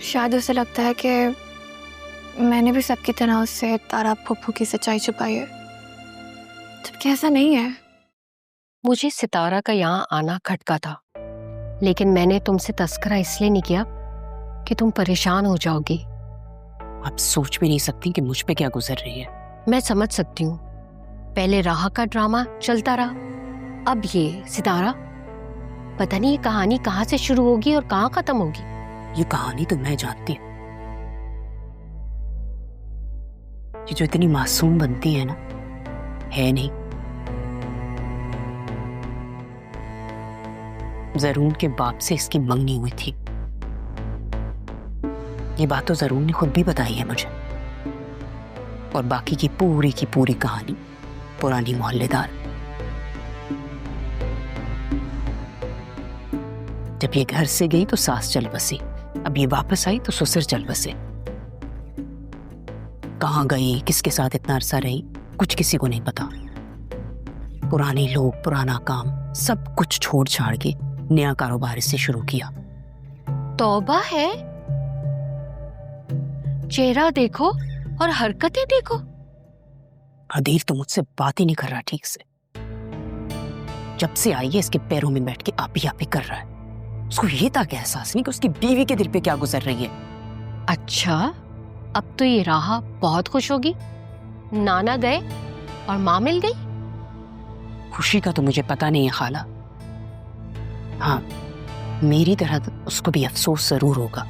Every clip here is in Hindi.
शायद उसे लगता है कि मैंने भी सबकी तरह उससे तारा फूफू की सच्चाई छुपाई है, जबकि ऐसा नहीं है। मुझे सितारा का यहाँ आना खटका था, लेकिन मैंने तुमसे तस्करा इसलिए नहीं किया कि तुम परेशान हो जाओगी। आप सोच भी नहीं सकती कि मुझ पे क्या गुजर रही है। मैं समझ सकती हूँ, पहले राह का ड्रामा चलता रहा, अब ये सितारा। पता नहीं ये कहानी कहाँ से शुरू होगी और कहाँ खत्म होगी। ये कहानी तो मैं जानती हूँ। ये जो इतनी मासूम बनती है ना, है नहीं। जरून के बाप से इसकी मंगनी हुई थी। ये बात तो जरून ने खुद भी बताई है मुझे। और बाकी की पूरी कहानी पुरानी मोहल्लेदार। जब ये घर से गई तो सास चल बसी, अब ये वापस आई तो ससुर चल बसे। कहाँ गई, किसके साथ इतना अरसा रही, कुछ किसी को नहीं पता। पुराने लोग, पुराना काम, सब कुछ छोड़ छाड़ के नया कारोबार इससे शुरू किया। तौबा है, चेहरा देखो और हरकतें देखो। अदीर तो मुझसे बात ही नहीं कर रहा ठीक से। जब से आई है इसके पैरों में बैठ के आप ही कर रहा है। उसको ये तक एहसास नहीं कि उसकी बीवी के दिल पे क्या गुजर रही है। अच्छा, अब तो ये राह बहुत खुश होगी। नाना गए और माँ मिल गई। खुशी का तो मुझे पता नहीं है खाला। हाँ, मेरी तरह तो उसको भी अफसोस जरूर होगा।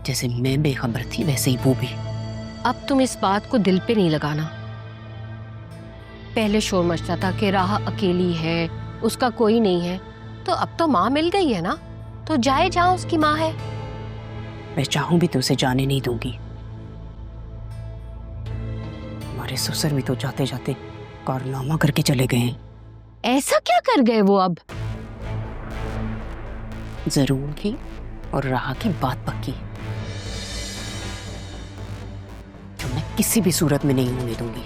जैसे मैं बेखबर थी वैसे ही वो भी। अब तुम इस बात को दिल पे नहीं लगाना। पहले शोर मचता था कि राह अकेली है, उसका कोई नहीं है, तो अब तो माँ मिल गई है ना, तो जाए जहां उसकी माँ है। मैं चाहूं भी तो उसे जाने नहीं दूंगी। हमारे ससुर भी तो जाते जाते कारनामा करके चले गए हैं। ऐसा क्या कर गए वो अब? जरूर की और राह की बात पक्की है, जो मैं किसी भी सूरत में नहीं होने दूंगी।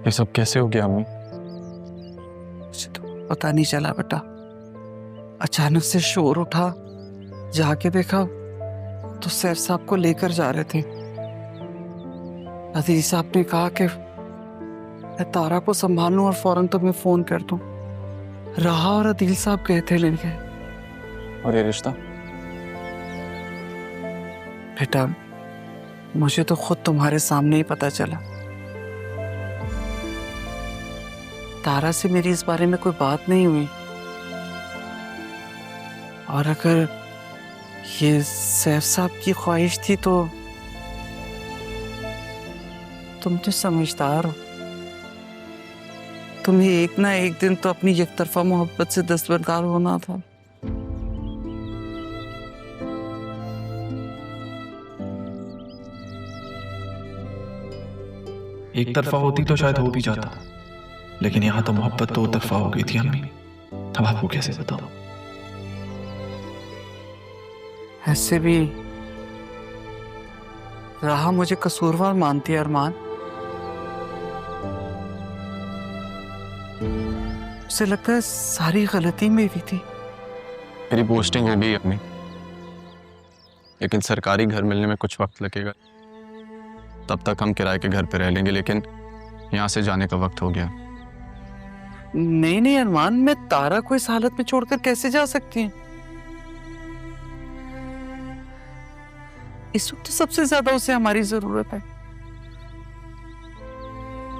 ये सब कैसे हो गया अम्मी? मुझे तो पता नहीं चला बेटा। अचानक से शोर उठा, जाके देखा तो सैफ साहब को लेकर जा रहे थे। अजीज साहब ने कहा कि मैं तारा को संभालूं और फौरन तुम्हें फोन कर दूं। राहा और अदील साहब गए थे लेने। और ये रिश्ता? बेटा, मुझे तो खुद तुम्हारे सामने ही पता चला। तारा से मेरी इस बारे में कोई बात नहीं हुई, और अगर ये सैफ साहब की ख्वाहिश थी तो तुम तो समझदार हो। तुम्हें एक ना एक दिन तो अपनी एकतरफा मोहब्बत से दस्तबरदार होना था। एक तरफा होती तो शायद हो भी जाता, लेकिन यहाँ तो मोहब्बत दो तरफा हो गई थी अम्मी। अब आपको कैसे बताऊं? ऐसे भी राहा मुझे कसूरवार मानती है अरमान। उसे लगता है सारी गलती मेरी थी। मेरी पोस्टिंग हो गई अम्मी, लेकिन सरकारी घर मिलने में कुछ वक्त लगेगा। तब तक हम किराए के घर पे रह लेंगे, लेकिन यहाँ से जाने का वक्त हो गया। नहीं नहीं अरमान, मैं तारा को इस हालत में छोड़कर कैसे जा सकती हूँ? इस वक्त तो सबसे ज्यादा उसे हमारी जरूरत है।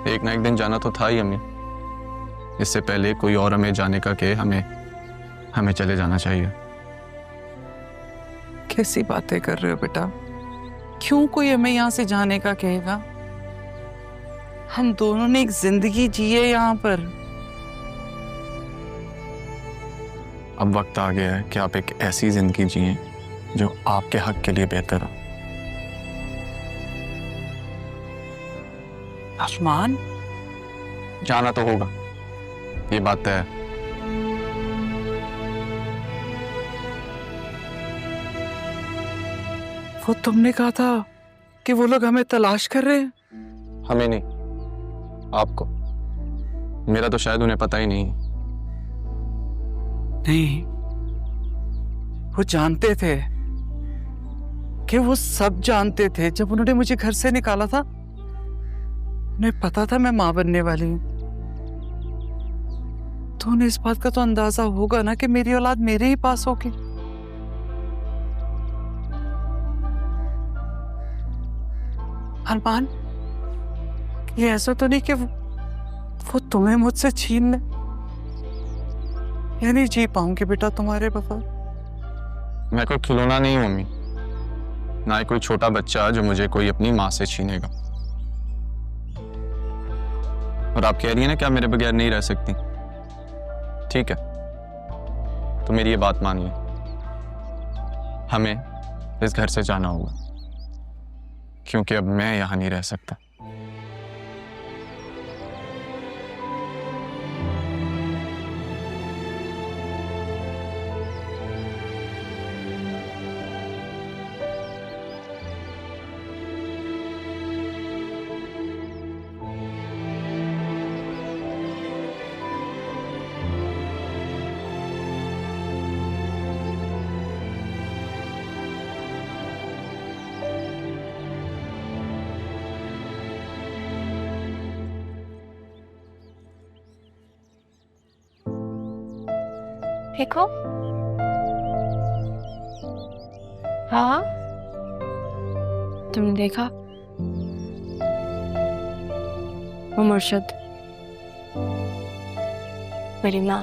एक ना एक दिन जाना तो था ही अम्मी। इससे पहले कोई और हमें जाने का कहे, हमें चले जाना चाहिए। कैसी बातें कर रहे हो बेटा? क्यों कोई हमें यहाँ से जाने का कहेगा? हम दोनों ने एक जिंदगी जी है यहाँ पर। अब वक्त आ गया है कि आप एक ऐसी जिंदगी जिए जो आपके हक के लिए बेहतर हो। आसमान, जाना तो होगा, ये बात तय है। वो तुमने कहा था कि वो लोग हमें तलाश कर रहे हैं। हमें नहीं, आपको। मेरा तो शायद उन्हें पता ही नहीं। नहीं, वो जानते थे कि वो सब जानते थे। जब उन्होंने मुझे घर से निकाला था, उन्हें पता था मैं मां बनने वाली हूं। तो उन्हें इस बात का तो अंदाजा होगा ना कि मेरी औलाद मेरे ही पास होगी। अरमान, ये ऐसा तो नहीं कि वो तुम्हें मुझसे छीन ले। या नहीं जी पाऊंगी बेटा तुम्हारे बगैर। मैं कोई खिलौना नहीं हूं मम्मी, ना ही कोई छोटा बच्चा जो मुझे कोई अपनी माँ से छीनेगा। और आप कह रही हैं ना कि आप मेरे बगैर नहीं रह सकती। ठीक है, तो मेरी ये बात मानिए, हमें इस घर से जाना होगा, क्योंकि अब मैं यहां नहीं रह सकता। ठीक हो? हाँ, तुमने देखा वो मुर्शद, मेरी माँ।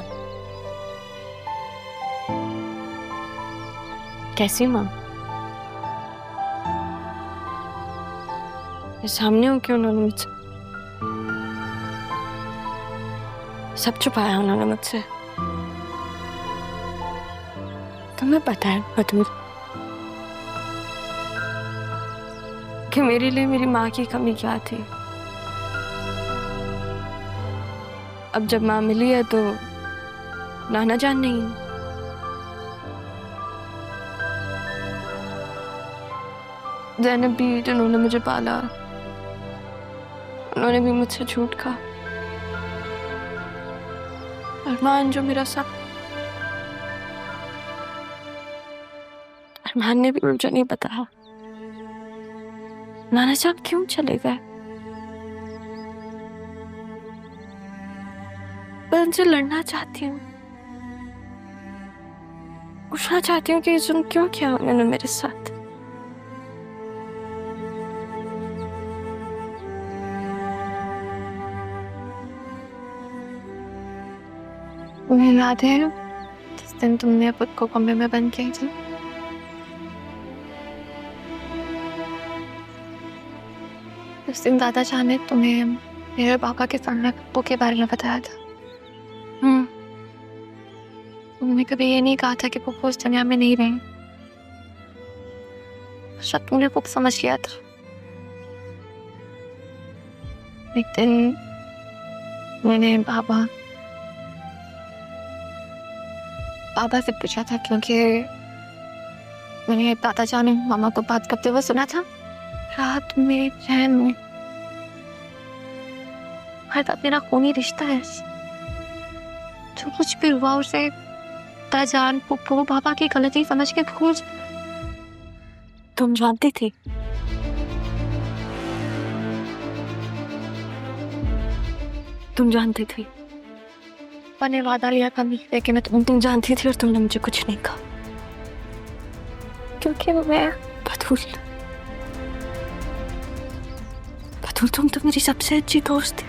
कैसी माँ? ये सामने हो क्यों उन्होंने मुझसे? सब छुपाया उन्होंने मुझसे। तुम्हें पता है बतूर कि मेरे लिए मेरी माँ की कमी क्या थी? अब जब माँ मिली है तो नाना जान नहीं। ज़ैनब भी, जिन्होंने मुझे पाला, उन्होंने भी मुझसे झूठ कहा। अरमान जो मेरा सब, अरमान ने भी मुझे नहीं बताया नाना साहब क्यों चले गए। मैं उनसे लड़ना चाहती हूँ, पूछना चाहती हूँ कि जुल्म क्यों किया उन्होंने मेरे साथ। तुम्हें याद है जिस दिन तुमने खुद को कमरे में बंद किया था? उस दिन दादा जान ने तुम्हें मेरे पापा के सामने पप्पू के बारे में बताया था। तुमने कभी ये नहीं कहा था कि पप्पू उस दुनिया में नहीं रहे। शायद तुमने खूब समझ लिया था। एक दिन मैंने पापा से पूछा था, क्योंकि मैंने दादा जान ने मामा को बात करते हुए सुना था रात में चैन में। हर बात मेरा खूनी रिश्ता है। जो कुछ भी हुआ उसे ताजान पुप्पू पापा की गलती समझ के भूल। तुम जानती थी? तुम जानती थी? मैंने वादा लिया था लेकिन तुम जानती थी और तुमने मुझे कुछ नहीं कहा, क्योंकि मैं बतूल तुम तो मेरी सबसे अच्छी दोस्त थी।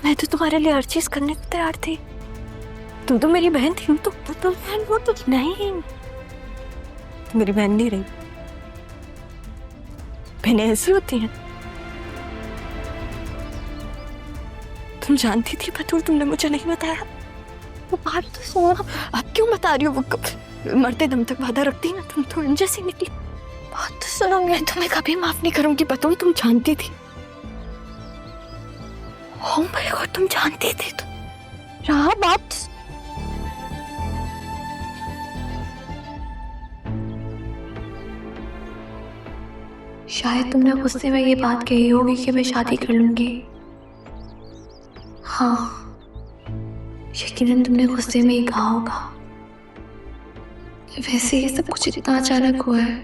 मैं तो तुम्हारे लिए हर चीज करने को तैयार थी। तुम तो मेरी बहन थी। तो बहन वो तो नहीं, तुम मेरी बहन नहीं रही। बहनें ऐसी होती हैं। तुम जानती थी बतूल, तुमने मुझे नहीं बताया। वो बात तो सुनो, आप क्यों बता रही हो? वो मरते दम तक वादा रखती ना, तुम तो उन जैसी निकली। बात तो सुनो, मैं तुम्हें कभी माफ नहीं करूंगी बतूल। तुम जानती थी। ओह माय गॉड, तुम जानती थी। तो रहा बात शायद तुमने गुस्से में ये बात कही होगी कि मैं शादी कर लूंगी। हाँ, यकीनन तुमने गुस्से में ही कहा होगा। वैसे ये सब कुछ इतना अचानक हुआ है,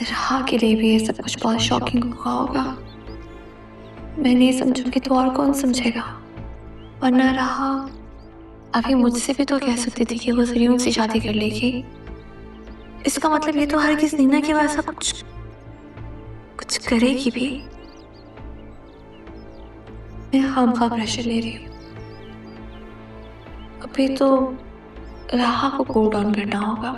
राहा के लिए भी ये सब कुछ बहुत शॉकिंग हुआ होगा। मैं नहीं समझूंगी तो और कौन समझेगा? वरना राहा अभी मुझसे भी तो कह सकती थी कि वो जरूर से शादी कर लेगी। इसका मतलब ये तो हर किस नीना के वैसा कुछ करेगी भी। मैं खामखा प्रेशर ले रही हूँ। अभी तो राहा को कूल डाउन करना होगा।